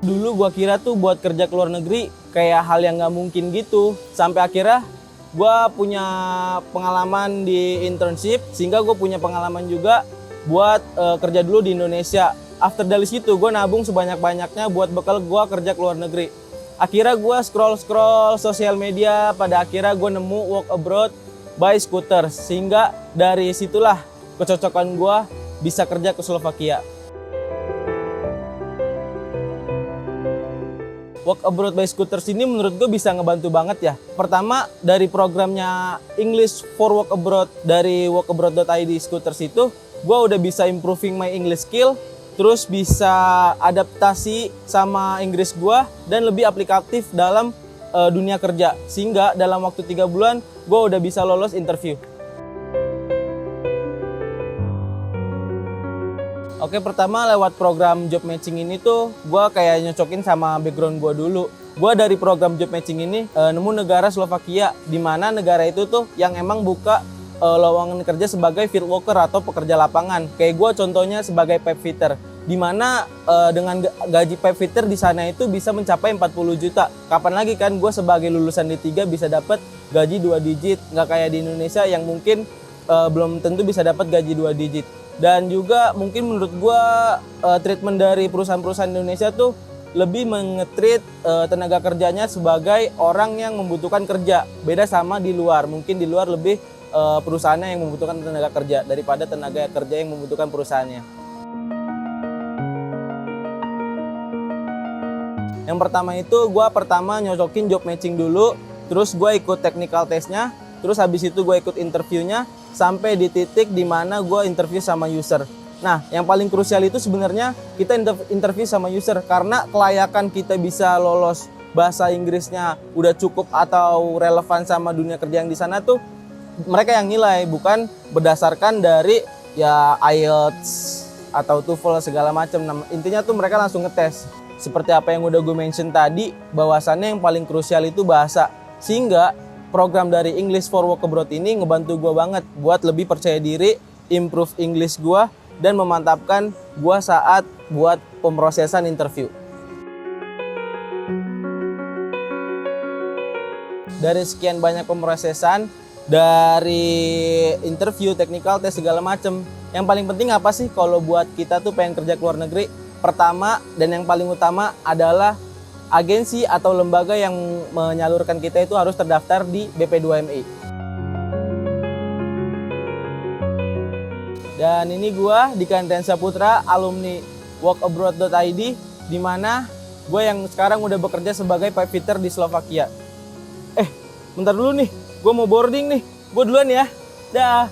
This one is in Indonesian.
Dulu gua kira tuh buat kerja ke luar negeri kayak hal yang nggak mungkin gitu. Sampai akhirnya gua punya pengalaman di internship, sehingga gue punya pengalaman juga buat kerja dulu di Indonesia. After dari situ gue nabung sebanyak-banyaknya buat bekal gue kerja ke luar negeri. Akhirnya gue scroll sosial media, pada akhirnya gue nemu Work Abroad by Scooter. Sehingga dari situlah kecocokan gue bisa kerja ke Slovakia. Work Abroad by Scooters ini menurut gue bisa ngebantu banget ya. Pertama, dari programnya English for Work Abroad dari workabroad.id Scooters itu, gue udah bisa improving my English skill, terus bisa adaptasi sama Inggris gue, dan lebih aplikatif dalam dunia kerja. Sehingga dalam waktu 3 bulan, gue udah bisa lolos interview. Oke, pertama lewat program job matching ini tuh gue kayak nyocokin sama background gue dulu. Gue dari program job matching ini nemu negara Slovakia, di mana negara itu tuh yang emang buka lowongan kerja sebagai field worker atau pekerja lapangan. Kayak gue contohnya sebagai pipe fitter, di mana dengan gaji pipe fitter di sana itu bisa mencapai 40 juta. Kapan lagi kan gue sebagai lulusan D3 bisa dapat gaji 2 digit, nggak kayak di Indonesia yang mungkin belum tentu bisa dapat gaji 2 digit. Dan juga mungkin menurut gue treatment dari perusahaan-perusahaan Indonesia tuh lebih mengetreat tenaga kerjanya sebagai orang yang membutuhkan kerja. Beda sama di luar, mungkin di luar lebih perusahaannya yang membutuhkan tenaga kerja daripada tenaga kerja yang membutuhkan perusahaannya. Yang pertama itu gue nyocokin job matching dulu, terus gue ikut technical testnya, terus habis itu gue ikut interviewnya, sampai di titik di mana gue interview sama user. Nah, yang paling krusial itu sebenarnya kita interview sama user, karena kelayakan kita bisa lolos bahasa Inggrisnya udah cukup atau relevan sama dunia kerja yang di sana tuh mereka yang nilai, bukan berdasarkan dari ya IELTS atau TOEFL segala macam. Nah, intinya tuh mereka langsung ngetes. Seperti apa yang udah gue mention tadi, bahwasannya yang paling krusial itu bahasa. Sehingga program dari English for Work Abroad ini ngebantu gue banget buat lebih percaya diri, improve English gue, dan memantapkan gue saat buat pemrosesan interview. Dari sekian banyak pemrosesan, dari interview, technical test segala macem, yang paling penting apa sih kalau buat kita tuh pengen kerja ke luar negeri? Pertama dan yang paling utama adalah agensi atau lembaga yang menyalurkan kita itu harus terdaftar di BP2MI. Dan ini gua Dika Andriansyah Putra, alumni workabroad.id, di mana gue yang sekarang udah bekerja sebagai pipe fitter di Slovakia. Bentar dulu nih, gue mau boarding nih. Gue duluan ya. Dah.